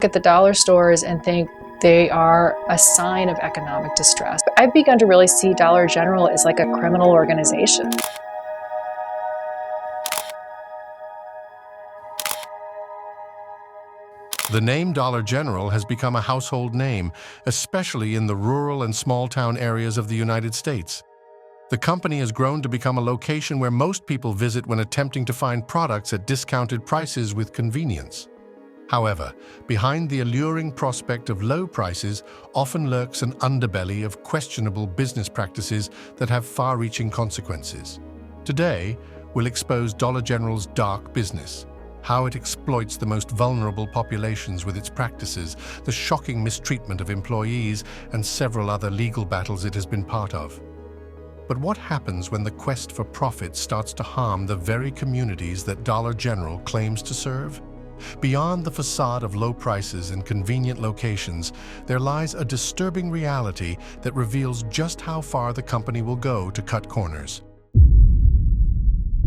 At the dollar stores and think they are a sign of economic distress. I've begun to really see Dollar General as like a criminal organization. The name Dollar General has become a household name, especially in the rural and small-town areas of the United States. The company has grown to become a location where most people visit when attempting to find products at discounted prices with convenience. However, behind the alluring prospect of low prices often lurks an underbelly of questionable business practices that have far-reaching consequences. Today, we'll expose Dollar General's dark business, how it exploits the most vulnerable populations with its practices, the shocking mistreatment of employees, and several other legal battles it has been part of. But what happens when the quest for profit starts to harm the very communities that Dollar General claims to serve? Beyond the facade of low prices and convenient locations, there lies a disturbing reality that reveals just how far the company will go to cut corners.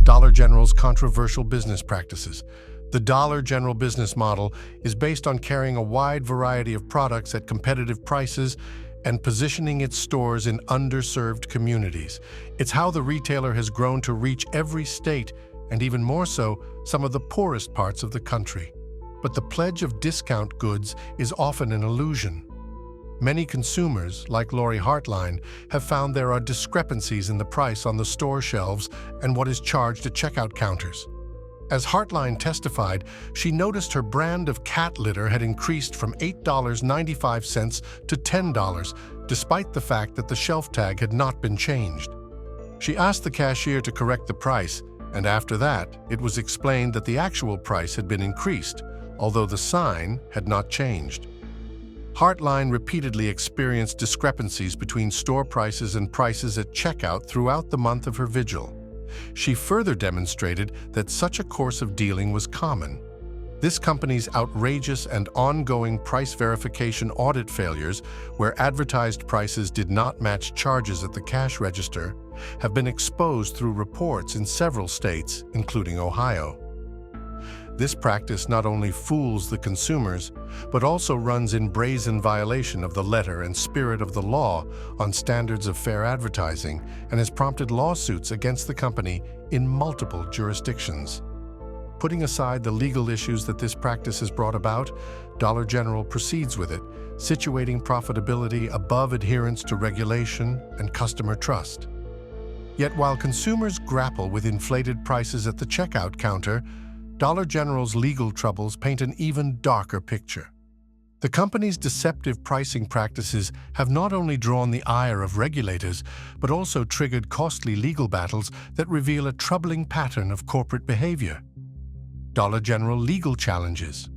Dollar General's controversial business practices. The Dollar General business model is based on carrying a wide variety of products at competitive prices and positioning its stores in underserved communities. It's how the retailer has grown to reach every state, and even more so, some of the poorest parts of the country. But the pledge of discount goods is often an illusion. Many consumers, like Lori Hartline, have found there are discrepancies in the price on the store shelves and what is charged at checkout counters. As Hartline testified, she noticed her brand of cat litter had increased from $8.95 to $10, despite the fact that the shelf tag had not been changed. She asked the cashier to correct the price, and after that, it was explained that the actual price had been increased, although the sign had not changed. Hartline repeatedly experienced discrepancies between store prices and prices at checkout throughout the month of her vigil. She further demonstrated that such a course of dealing was common. This company's outrageous and ongoing price verification audit failures, where advertised prices did not match charges at the cash register, have been exposed through reports in several states, including Ohio. This practice not only fools the consumers, but also runs in brazen violation of the letter and spirit of the law on standards of fair advertising and has prompted lawsuits against the company in multiple jurisdictions. Putting aside the legal issues that this practice has brought about, Dollar General proceeds with it, situating profitability above adherence to regulation and customer trust. Yet while consumers grapple with inflated prices at the checkout counter, Dollar General's legal troubles paint an even darker picture. The company's deceptive pricing practices have not only drawn the ire of regulators, but also triggered costly legal battles that reveal a troubling pattern of corporate behavior. Dollar General legal challenges.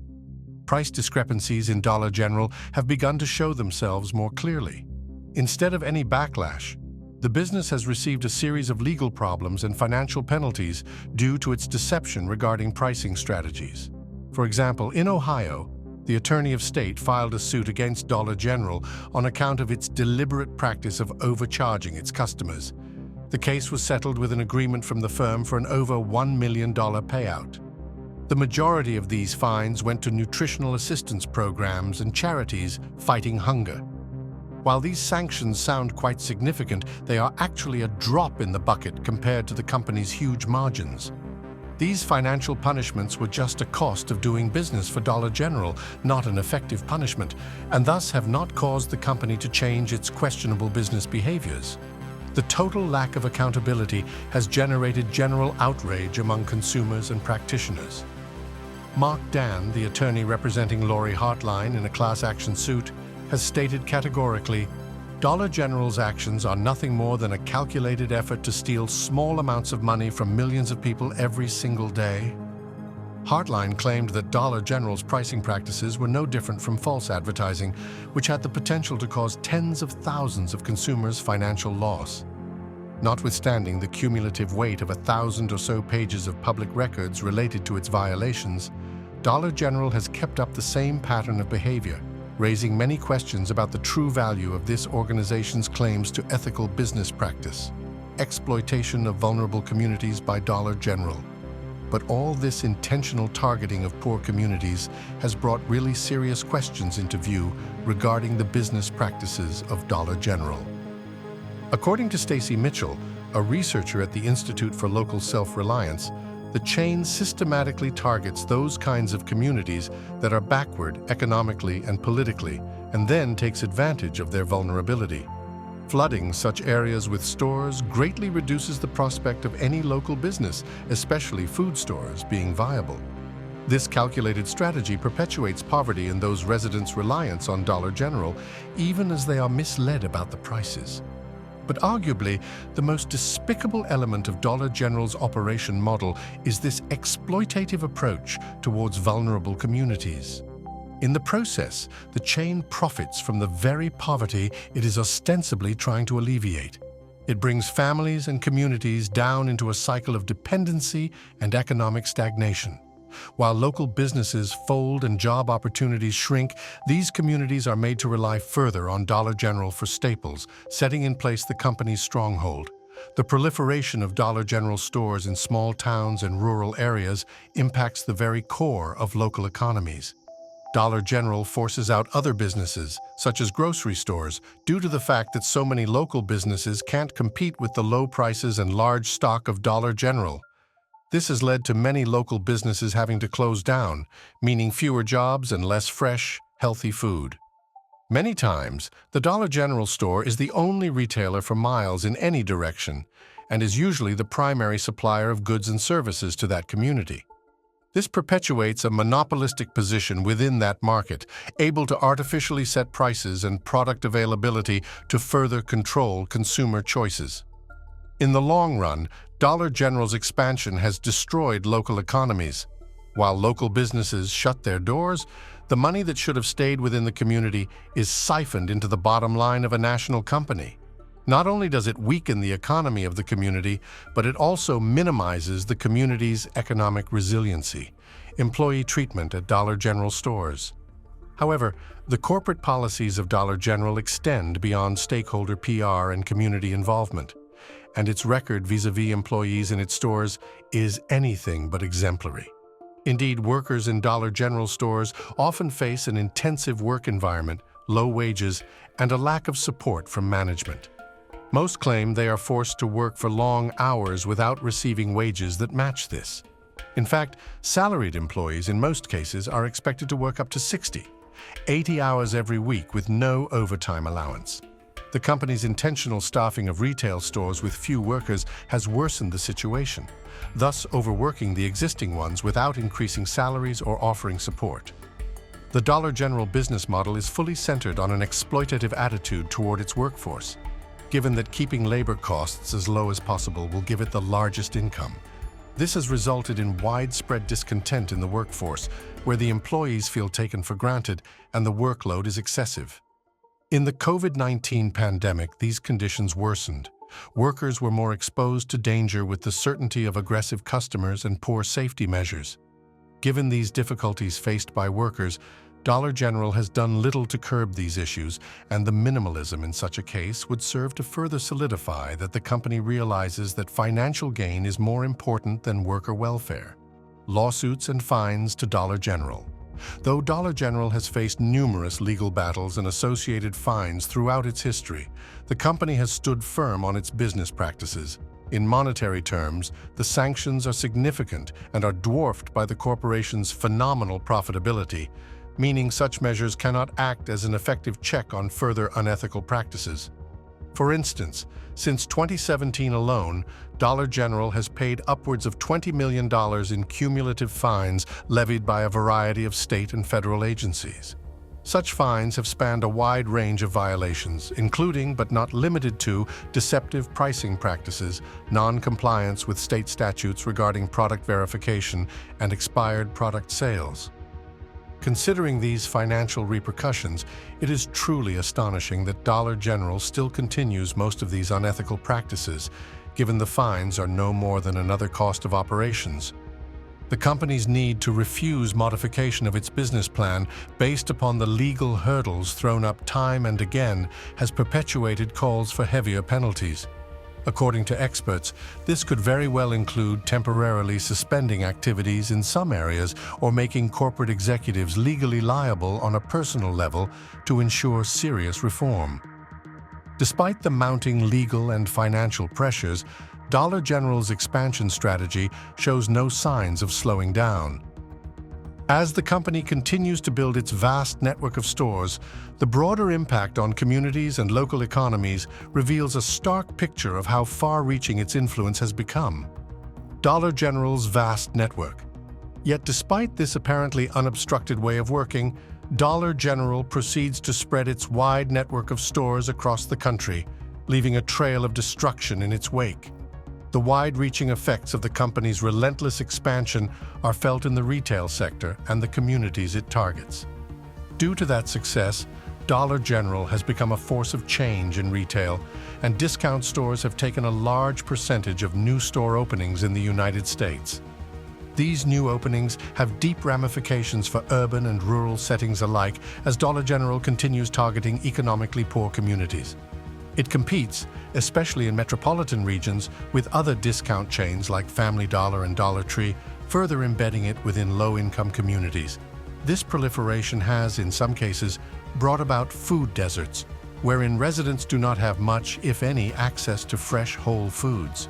Price discrepancies in Dollar General have begun to show themselves more clearly. Instead of any backlash, the business has received a series of legal problems and financial penalties due to its deception regarding pricing strategies. For example, in Ohio, the Attorney of State filed a suit against Dollar General on account of its deliberate practice of overcharging its customers. The case was settled with an agreement from the firm for an over $1 million payout. The majority of these fines went to nutritional assistance programs and charities fighting hunger. While these sanctions sound quite significant, they are actually a drop in the bucket compared to the company's huge margins. These financial punishments were just a cost of doing business for Dollar General, not an effective punishment, and thus have not caused the company to change its questionable business behaviors. The total lack of accountability has generated general outrage among consumers and practitioners. Mark Dan, the attorney representing Lori Hartline in a class action suit, has stated categorically, Dollar General's actions are nothing more than a calculated effort to steal small amounts of money from millions of people every single day. Hartline claimed that Dollar General's pricing practices were no different from false advertising, which had the potential to cause tens of thousands of consumers financial loss. Notwithstanding the cumulative weight of 1,000 or so pages of public records related to its violations, Dollar General has kept up the same pattern of behavior, raising many questions about the true value of this organization's claims to ethical business practice. Exploitation of vulnerable communities by Dollar General. But all this intentional targeting of poor communities has brought really serious questions into view regarding the business practices of Dollar General. According to Stacy Mitchell, a researcher at the Institute for Local Self-Reliance, the chain systematically targets those kinds of communities that are backward economically and politically, and then takes advantage of their vulnerability. Flooding such areas with stores greatly reduces the prospect of any local business, especially food stores, being viable. This calculated strategy perpetuates poverty in those residents' reliance on Dollar General, even as they are misled about the prices. But arguably, the most despicable element of Dollar General's operation model is this exploitative approach towards vulnerable communities. In the process, the chain profits from the very poverty it is ostensibly trying to alleviate. It brings families and communities down into a cycle of dependency and economic stagnation. While local businesses fold and job opportunities shrink, these communities are made to rely further on Dollar General for staples, setting in place the company's stronghold. The proliferation of Dollar General stores in small towns and rural areas impacts the very core of local economies. Dollar General forces out other businesses, such as grocery stores, due to the fact that so many local businesses can't compete with the low prices and large stock of Dollar General. This has led to many local businesses having to close down, meaning fewer jobs and less fresh, healthy food. Many times, the Dollar General store is the only retailer for miles in any direction, and is usually the primary supplier of goods and services to that community. This perpetuates a monopolistic position within that market, able to artificially set prices and product availability to further control consumer choices. In the long run, Dollar General's expansion has destroyed local economies. While local businesses shut their doors, the money that should have stayed within the community is siphoned into the bottom line of a national company. Not only does it weaken the economy of the community, but it also minimizes the community's economic resiliency. Employee treatment at Dollar General stores. However, the corporate policies of Dollar General extend beyond stakeholder PR and community involvement, and its record vis-à-vis employees in its stores is anything but exemplary. Indeed, workers in Dollar General stores often face an intensive work environment, low wages, and a lack of support from management. Most claim they are forced to work for long hours without receiving wages that match this. In fact, salaried employees in most cases are expected to work up to 80 hours every week with no overtime allowance. The company's intentional staffing of retail stores with few workers has worsened the situation, thus overworking the existing ones without increasing salaries or offering support. The Dollar General business model is fully centered on an exploitative attitude toward its workforce, given that keeping labor costs as low as possible will give it the largest income. This has resulted in widespread discontent in the workforce, where the employees feel taken for granted and the workload is excessive. In the COVID-19 pandemic, these conditions worsened. Workers were more exposed to danger with the certainty of aggressive customers and poor safety measures. Given these difficulties faced by workers, Dollar General has done little to curb these issues, and the minimalism in such a case would serve to further solidify that the company realizes that financial gain is more important than worker welfare. Lawsuits and fines to Dollar General. Though Dollar General has faced numerous legal battles and associated fines throughout its history, the company has stood firm on its business practices. In monetary terms, the sanctions are significant and are dwarfed by the corporation's phenomenal profitability, meaning such measures cannot act as an effective check on further unethical practices. For instance, since 2017 alone, Dollar General has paid upwards of $20 million in cumulative fines levied by a variety of state and federal agencies. Such fines have spanned a wide range of violations, including but not limited to deceptive pricing practices, non-compliance with state statutes regarding product verification, and expired product sales. Considering these financial repercussions, it is truly astonishing that Dollar General still continues most of these unethical practices, given the fines are no more than another cost of operations. The company's need to refuse modification of its business plan based upon the legal hurdles thrown up time and again has perpetuated calls for heavier penalties. According to experts, this could very well include temporarily suspending activities in some areas or making corporate executives legally liable on a personal level to ensure serious reform. Despite the mounting legal and financial pressures, Dollar General's expansion strategy shows no signs of slowing down. As the company continues to build its vast network of stores, the broader impact on communities and local economies reveals a stark picture of how far-reaching its influence has become. Dollar General's vast network. Yet despite this apparently unobstructed way of working, Dollar General proceeds to spread its wide network of stores across the country, leaving a trail of destruction in its wake. The wide-reaching effects of the company's relentless expansion are felt in the retail sector and the communities it targets. Due to that success, Dollar General has become a force of change in retail, and discount stores have taken a large percentage of new store openings in the United States. These new openings have deep ramifications for urban and rural settings alike as Dollar General continues targeting economically poor communities. It competes, especially in metropolitan regions, with other discount chains like Family Dollar and Dollar Tree, further embedding it within low-income communities. This proliferation has, in some cases, brought about food deserts, wherein residents do not have much, if any, access to fresh, whole foods.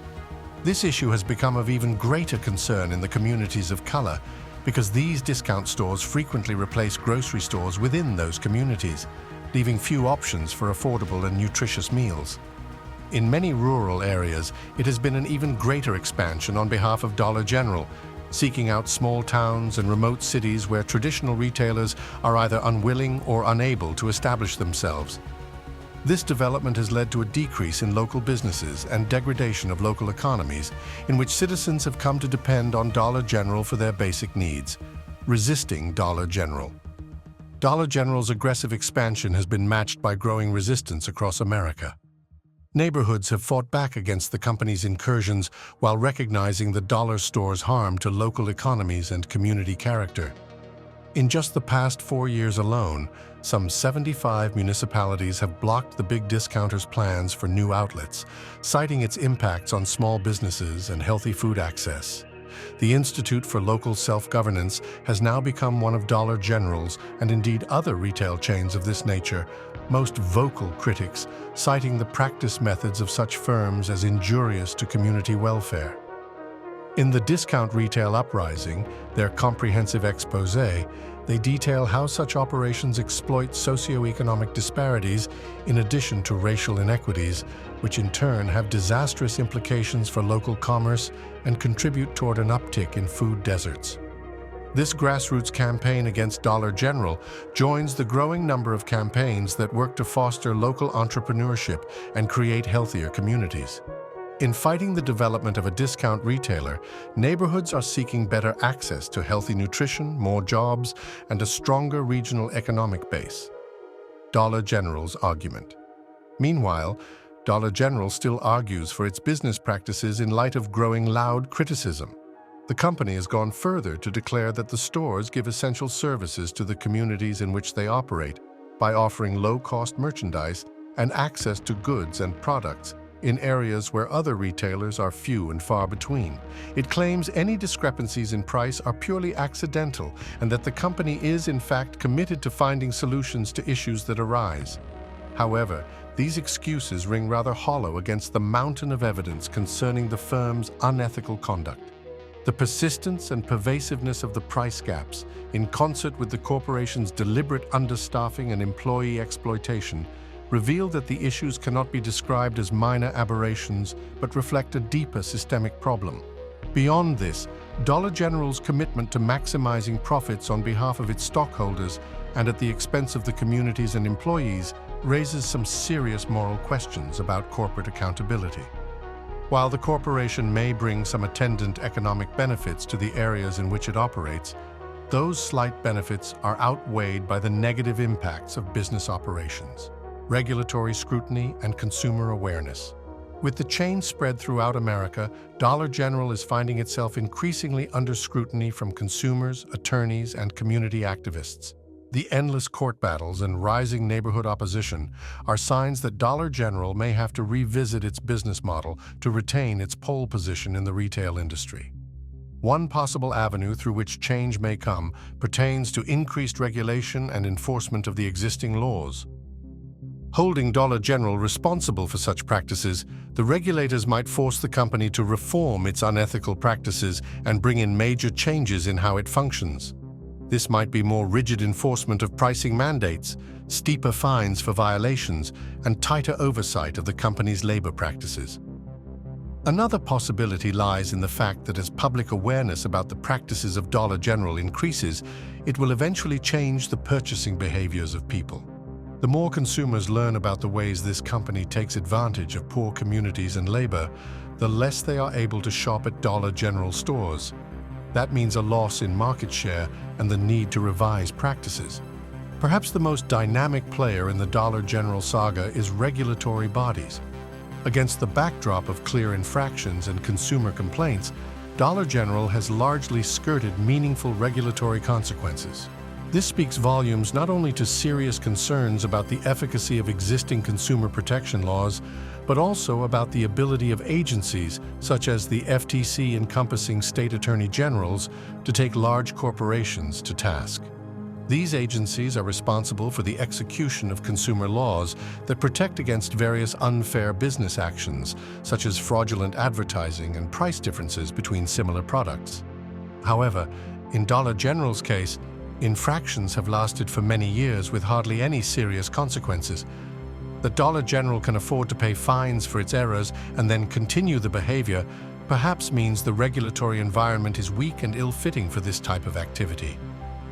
This issue has become of even greater concern in the communities of color, because these discount stores frequently replace grocery stores within those communities, leaving few options for affordable and nutritious meals. In many rural areas, it has been an even greater expansion on behalf of Dollar General, seeking out small towns and remote cities where traditional retailers are either unwilling or unable to establish themselves. This development has led to a decrease in local businesses and degradation of local economies, in which citizens have come to depend on Dollar General for their basic needs, resisting Dollar General. Dollar General's aggressive expansion has been matched by growing resistance across America. Neighborhoods have fought back against the company's incursions while recognizing the dollar store's harm to local economies and community character. In just the past 4 years alone, some 75 municipalities have blocked the big discounter's plans for new outlets, citing its impacts on small businesses and healthy food access. The Institute for Local Self-Governance has now become one of Dollar General's, and indeed other retail chains of this nature, most vocal critics, citing the practice methods of such firms as injurious to community welfare. In the Discount Retail Uprising, their comprehensive exposé, they detail how such operations exploit socioeconomic disparities in addition to racial inequities, which in turn have disastrous implications for local commerce and contribute toward an uptick in food deserts. This grassroots campaign against Dollar General joins the growing number of campaigns that work to foster local entrepreneurship and create healthier communities. In fighting the development of a discount retailer, neighborhoods are seeking better access to healthy nutrition, more jobs, and a stronger regional economic base. Dollar General's argument. Meanwhile, Dollar General still argues for its business practices in light of growing loud criticism. The company has gone further to declare that the stores give essential services to the communities in which they operate by offering low-cost merchandise and access to goods and products in areas where other retailers are few and far between. It claims any discrepancies in price are purely accidental and that the company is, in fact, committed to finding solutions to issues that arise. However, these excuses ring rather hollow against the mountain of evidence concerning the firm's unethical conduct. The persistence and pervasiveness of the price gaps, in concert with the corporation's deliberate understaffing and employee exploitation, reveal that the issues cannot be described as minor aberrations, but reflect a deeper systemic problem. Beyond this, Dollar General's commitment to maximizing profits on behalf of its stockholders and at the expense of the communities and employees raises some serious moral questions about corporate accountability. While the corporation may bring some attendant economic benefits to the areas in which it operates, those slight benefits are outweighed by the negative impacts of business operations, regulatory scrutiny, and consumer awareness. With the chain spread throughout America, Dollar General is finding itself increasingly under scrutiny from consumers, attorneys, and community activists. The endless court battles and rising neighborhood opposition are signs that Dollar General may have to revisit its business model to retain its pole position in the retail industry. One possible avenue through which change may come pertains to increased regulation and enforcement of the existing laws. Holding Dollar General responsible for such practices, the regulators might force the company to reform its unethical practices and bring in major changes in how it functions. This might be more rigid enforcement of pricing mandates, steeper fines for violations, and tighter oversight of the company's labor practices. Another possibility lies in the fact that as public awareness about the practices of Dollar General increases, it will eventually change the purchasing behaviors of people. The more consumers learn about the ways this company takes advantage of poor communities and labor, the less they are able to shop at Dollar General stores. That means a loss in market share and the need to revise practices. Perhaps the most dynamic player in the Dollar General saga is regulatory bodies. Against the backdrop of clear infractions and consumer complaints, Dollar General has largely skirted meaningful regulatory consequences. This speaks volumes not only to serious concerns about the efficacy of existing consumer protection laws, but also about the ability of agencies, such as the FTC encompassing state attorney generals, to take large corporations to task. These agencies are responsible for the execution of consumer laws that protect against various unfair business actions, such as fraudulent advertising and price differences between similar products. However, in Dollar General's case, infractions have lasted for many years with hardly any serious consequences. That Dollar General can afford to pay fines for its errors and then continue the behavior perhaps means the regulatory environment is weak and ill-fitting for this type of activity.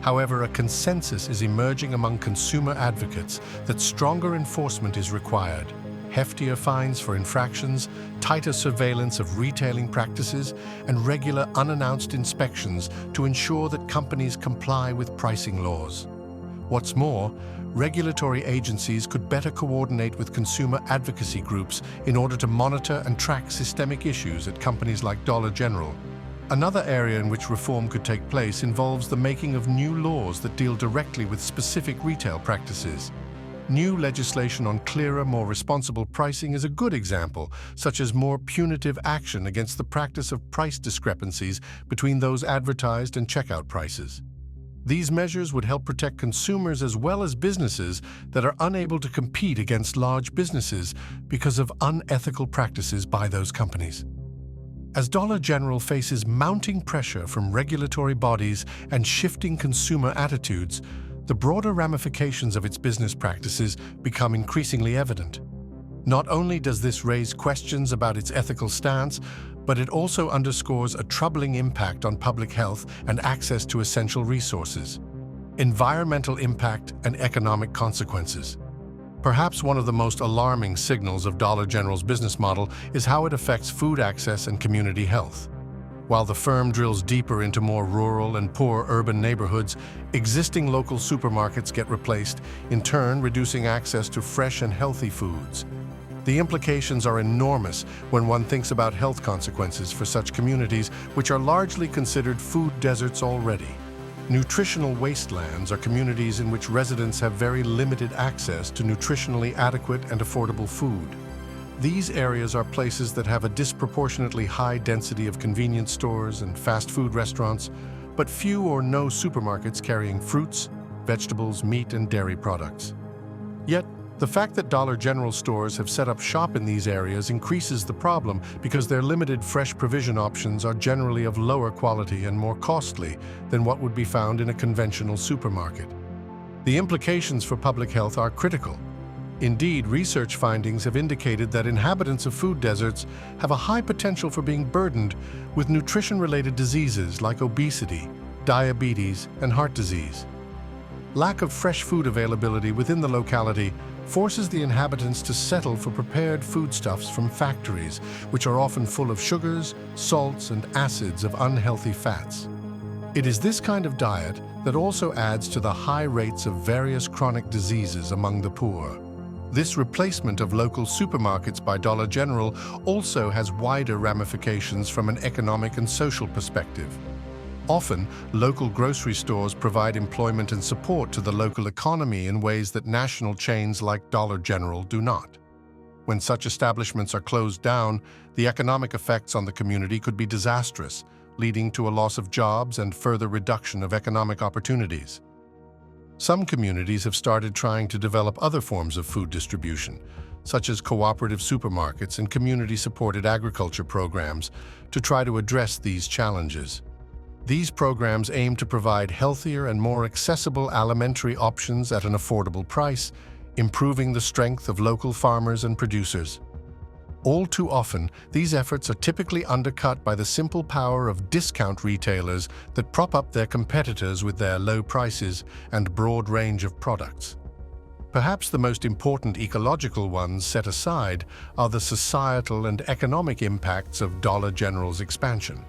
However, a consensus is emerging among consumer advocates that stronger enforcement is required. Heftier fines for infractions, tighter surveillance of retailing practices, and regular unannounced inspections to ensure that companies comply with pricing laws. What's more, regulatory agencies could better coordinate with consumer advocacy groups in order to monitor and track systemic issues at companies like Dollar General. Another area in which reform could take place involves the making of new laws that deal directly with specific retail practices. New legislation on clearer, more responsible pricing is a good example, such as more punitive action against the practice of price discrepancies between those advertised and checkout prices. These measures would help protect consumers as well as businesses that are unable to compete against large businesses because of unethical practices by those companies. As Dollar General faces mounting pressure from regulatory bodies and shifting consumer attitudes, the broader ramifications of its business practices become increasingly evident. Not only does this raise questions about its ethical stance, but it also underscores a troubling impact on public health and access to essential resources, environmental impact, and economic consequences. Perhaps one of the most alarming signals of Dollar General's business model is how it affects food access and community health. While the firm drills deeper into more rural and poor urban neighborhoods, existing local supermarkets get replaced, in turn reducing access to fresh and healthy foods. The implications are enormous when one thinks about health consequences for such communities, which are largely considered food deserts already. Nutritional wastelands are communities in which residents have very limited access to nutritionally adequate and affordable food. These areas are places that have a disproportionately high density of convenience stores and fast food restaurants, but few or no supermarkets carrying fruits, vegetables, meat, and dairy products. Yet, the fact that Dollar General stores have set up shop in these areas increases the problem because their limited fresh provision options are generally of lower quality and more costly than what would be found in a conventional supermarket. The implications for public health are critical. Indeed, research findings have indicated that inhabitants of food deserts have a high potential for being burdened with nutrition-related diseases like obesity, diabetes, and heart disease. Lack of fresh food availability within the locality forces the inhabitants to settle for prepared foodstuffs from factories, which are often full of sugars, salts, and acids of unhealthy fats. It is this kind of diet that also adds to the high rates of various chronic diseases among the poor. This replacement of local supermarkets by Dollar General also has wider ramifications from an economic and social perspective. Often, local grocery stores provide employment and support to the local economy in ways that national chains like Dollar General do not. When such establishments are closed down, the economic effects on the community could be disastrous, leading to a loss of jobs and further reduction of economic opportunities. Some communities have started trying to develop other forms of food distribution, such as cooperative supermarkets and community-supported agriculture programs, to try to address these challenges. These programs aim to provide healthier and more accessible alimentary options at an affordable price, improving the strength of local farmers and producers. All too often, these efforts are typically undercut by the simple power of discount retailers that prop up their competitors with their low prices and broad range of products. Perhaps the most important ecological ones set aside are the societal and economic impacts of Dollar General's expansion.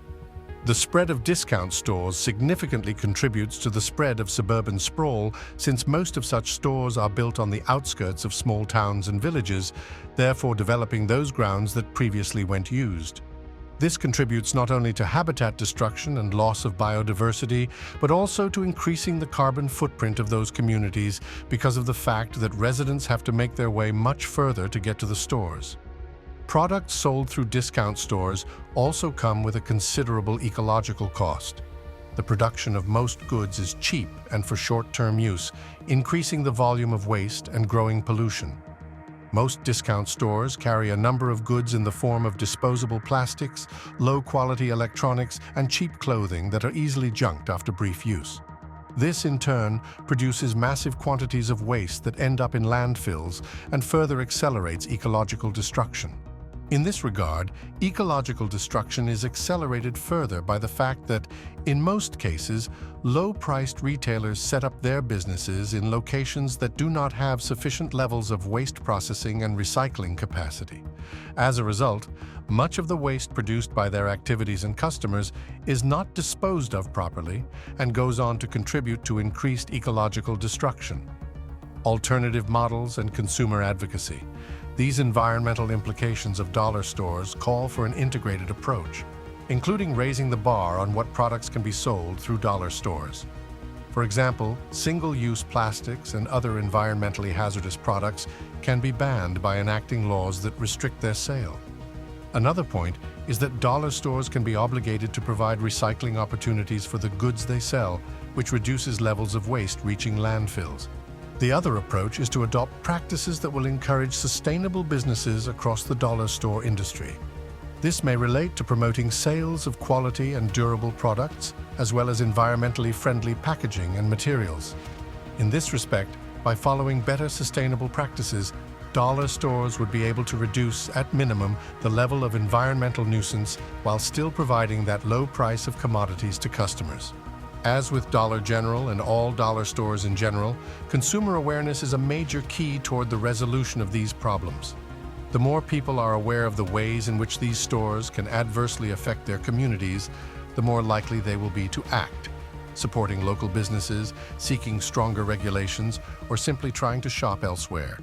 The spread of discount stores significantly contributes to the spread of suburban sprawl, since most of such stores are built on the outskirts of small towns and villages, therefore developing those grounds that previously went used. This contributes not only to habitat destruction and loss of biodiversity, but also to increasing the carbon footprint of those communities because of the fact that residents have to make their way much further to get to the stores. Products sold through discount stores also come with a considerable ecological cost. The production of most goods is cheap and for short-term use, increasing the volume of waste and growing pollution. Most discount stores carry a number of goods in the form of disposable plastics, low-quality electronics, and cheap clothing that are easily junked after brief use. This, in turn, produces massive quantities of waste that end up in landfills and further accelerates ecological destruction. In this regard, ecological destruction is accelerated further by the fact that, in most cases, low-priced retailers set up their businesses in locations that do not have sufficient levels of waste processing and recycling capacity. As a result, much of the waste produced by their activities and customers is not disposed of properly and goes on to contribute to increased ecological destruction. Alternative models and consumer advocacy. These environmental implications of dollar stores call for an integrated approach, including raising the bar on what products can be sold through dollar stores. For example, single-use plastics and other environmentally hazardous products can be banned by enacting laws that restrict their sale. Another point is that dollar stores can be obligated to provide recycling opportunities for the goods they sell, which reduces levels of waste reaching landfills. The other approach is to adopt practices that will encourage sustainable businesses across the dollar store industry. This may relate to promoting sales of quality and durable products, as well as environmentally friendly packaging and materials. In this respect, by following better sustainable practices, dollar stores would be able to reduce, at minimum, the level of environmental nuisance while still providing that low price of commodities to customers. As with Dollar General and all dollar stores in general, consumer awareness is a major key toward the resolution of these problems. The more people are aware of the ways in which these stores can adversely affect their communities, the more likely they will be to act, supporting local businesses, seeking stronger regulations, or simply trying to shop elsewhere.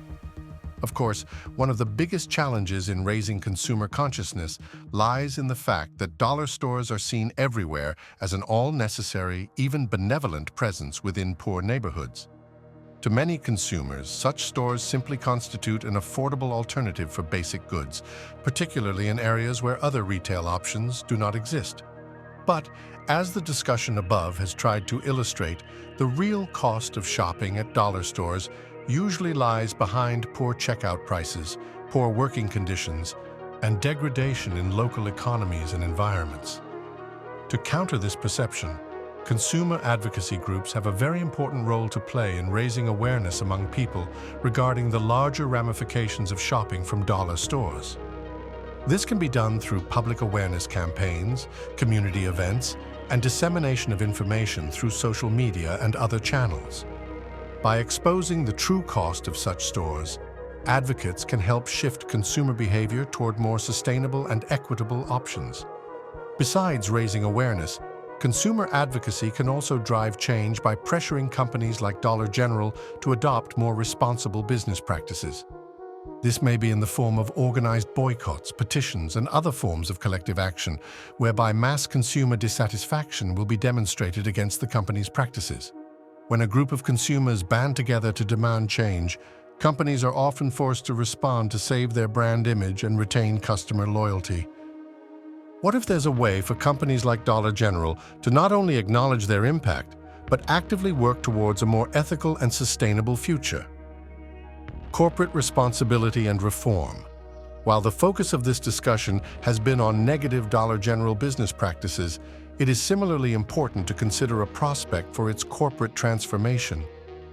Of course, one of the biggest challenges in raising consumer consciousness lies in the fact that dollar stores are seen everywhere as an all-necessary, even benevolent presence within poor neighborhoods. To many consumers, such stores simply constitute an affordable alternative for basic goods, particularly in areas where other retail options do not exist. But, as the discussion above has tried to illustrate, the real cost of shopping at dollar stores usually lies behind poor checkout prices, poor working conditions, and degradation in local economies and environments. To counter this perception, consumer advocacy groups have a very important role to play in raising awareness among people regarding the larger ramifications of shopping from dollar stores. This can be done through public awareness campaigns, community events, and dissemination of information through social media and other channels. By exposing the true cost of such stores, advocates can help shift consumer behavior toward more sustainable and equitable options. Besides raising awareness, consumer advocacy can also drive change by pressuring companies like Dollar General to adopt more responsible business practices. This may be in the form of organized boycotts, petitions, and other forms of collective action, whereby mass consumer dissatisfaction will be demonstrated against the company's practices. When a group of consumers band together to demand change, companies are often forced to respond to save their brand image and retain customer loyalty. What if there's a way for companies like Dollar General to not only acknowledge their impact, but actively work towards a more ethical and sustainable future? Corporate responsibility and reform. While the focus of this discussion has been on negative Dollar General business practices, it is similarly important to consider a prospect for its corporate transformation.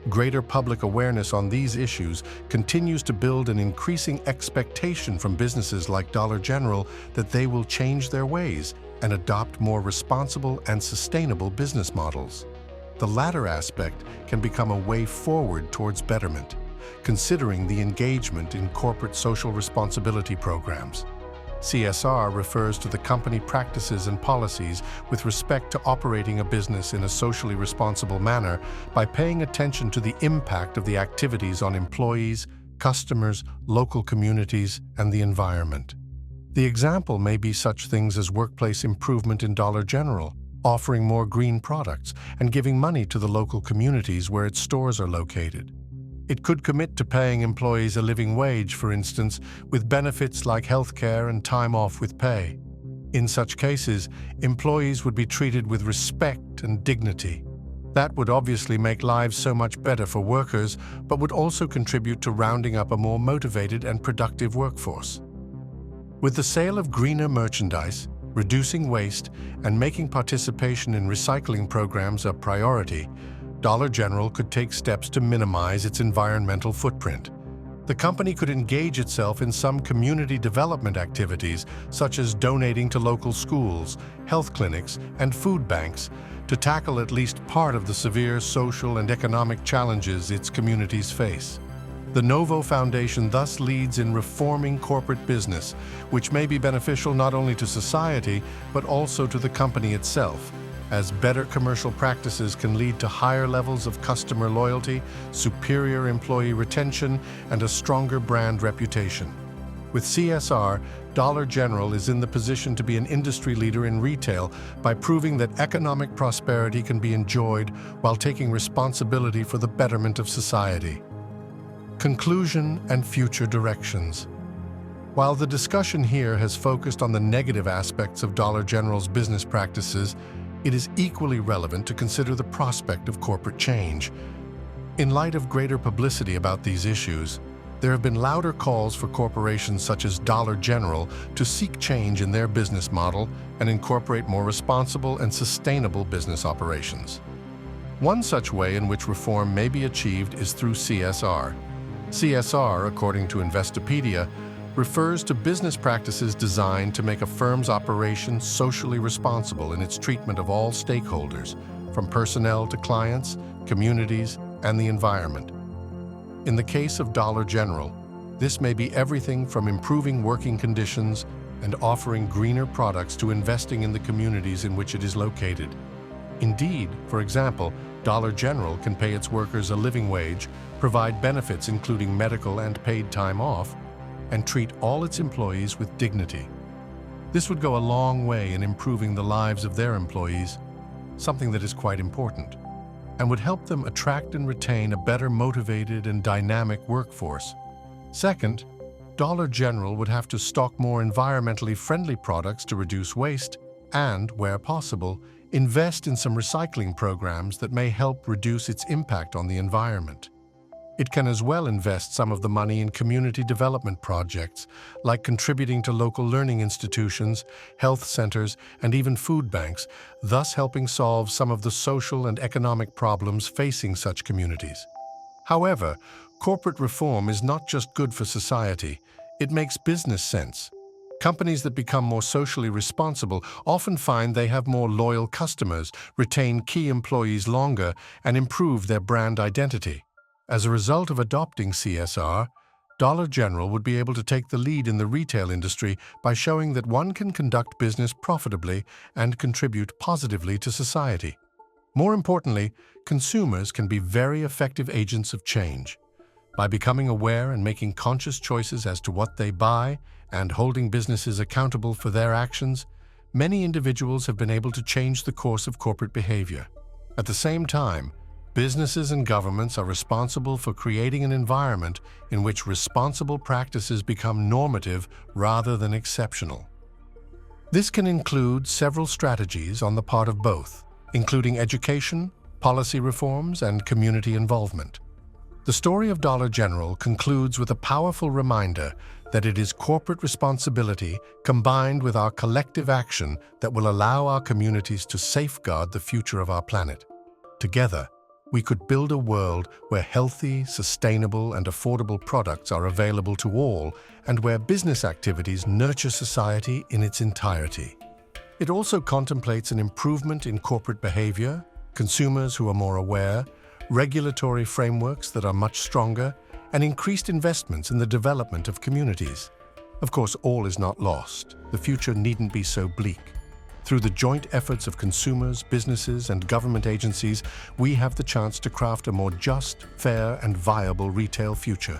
Greater public awareness on these issues continues to build an increasing expectation from businesses like Dollar General that they will change their ways and adopt more responsible and sustainable business models. The latter aspect can become a way forward towards betterment, considering the engagement in corporate social responsibility programs. CSR refers to the company practices and policies with respect to operating a business in a socially responsible manner by paying attention to the impact of the activities on employees, customers, local communities, and the environment. The example may be such things as workplace improvement in Dollar General, offering more green products, and giving money to the local communities where its stores are located. It could commit to paying employees a living wage, for instance, with benefits like healthcare and time off with pay. In such cases, employees would be treated with respect and dignity. That would obviously make lives so much better for workers, but would also contribute to rounding up a more motivated and productive workforce. With the sale of greener merchandise, reducing waste, and making participation in recycling programs a priority, Dollar General could take steps to minimize its environmental footprint. The company could engage itself in some community development activities, such as donating to local schools, health clinics, and food banks, to tackle at least part of the severe social and economic challenges its communities face. The Novo Foundation thus leads in reforming corporate business, which may be beneficial not only to society, but also to the company itself, as better commercial practices can lead to higher levels of customer loyalty, superior employee retention, and a stronger brand reputation. With CSR, Dollar General is in the position to be an industry leader in retail by proving that economic prosperity can be enjoyed while taking responsibility for the betterment of society. Conclusion and future directions. While the discussion here has focused on the negative aspects of Dollar General's business practices, it is equally relevant to consider the prospect of corporate change. In light of greater publicity about these issues, there have been louder calls for corporations such as Dollar General to seek change in their business model and incorporate more responsible and sustainable business operations. One such way in which reform may be achieved is through CSR. CSR, according to Investopedia, refers to business practices designed to make a firm's operation socially responsible in its treatment of all stakeholders, from personnel to clients, communities, and the environment. In the case of Dollar General, this may be everything from improving working conditions and offering greener products to investing in the communities in which it is located. Indeed, for example, Dollar General can pay its workers a living wage, provide benefits including medical and paid time off, and treat all its employees with dignity. This would go a long way in improving the lives of their employees, something that is quite important, and would help them attract and retain a better motivated and dynamic workforce. Second, Dollar General would have to stock more environmentally friendly products to reduce waste and, where possible, invest in some recycling programs that may help reduce its impact on the environment. It can as well invest some of the money in community development projects, like contributing to local learning institutions, health centers, and even food banks, thus helping solve some of the social and economic problems facing such communities. However, corporate reform is not just good for society, it makes business sense. Companies that become more socially responsible often find they have more loyal customers, retain key employees longer, and improve their brand identity. As a result of adopting CSR, Dollar General would be able to take the lead in the retail industry by showing that one can conduct business profitably and contribute positively to society. More importantly, consumers can be very effective agents of change. By becoming aware and making conscious choices as to what they buy and holding businesses accountable for their actions, many individuals have been able to change the course of corporate behavior. At the same time, businesses and governments are responsible for creating an environment in which responsible practices become normative rather than exceptional. This can include several strategies on the part of both, including education, policy reforms, and community involvement. The story of Dollar General concludes with a powerful reminder that it is corporate responsibility combined with our collective action that will allow our communities to safeguard the future of our planet. Together, we could build a world where healthy, sustainable, and affordable products are available to all, and where business activities nurture society in its entirety. It also contemplates an improvement in corporate behavior, consumers who are more aware, regulatory frameworks that are much stronger, and increased investments in the development of communities. Of course, all is not lost. The future needn't be so bleak. Through the joint efforts of consumers, businesses, and government agencies, we have the chance to craft a more just, fair, and viable retail future.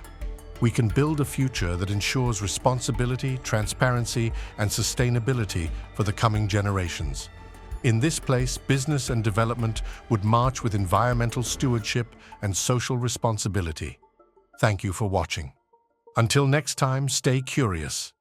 We can build a future that ensures responsibility, transparency, and sustainability for the coming generations. In this place, business and development would march with environmental stewardship and social responsibility. Thank you for watching. Until next time, stay curious.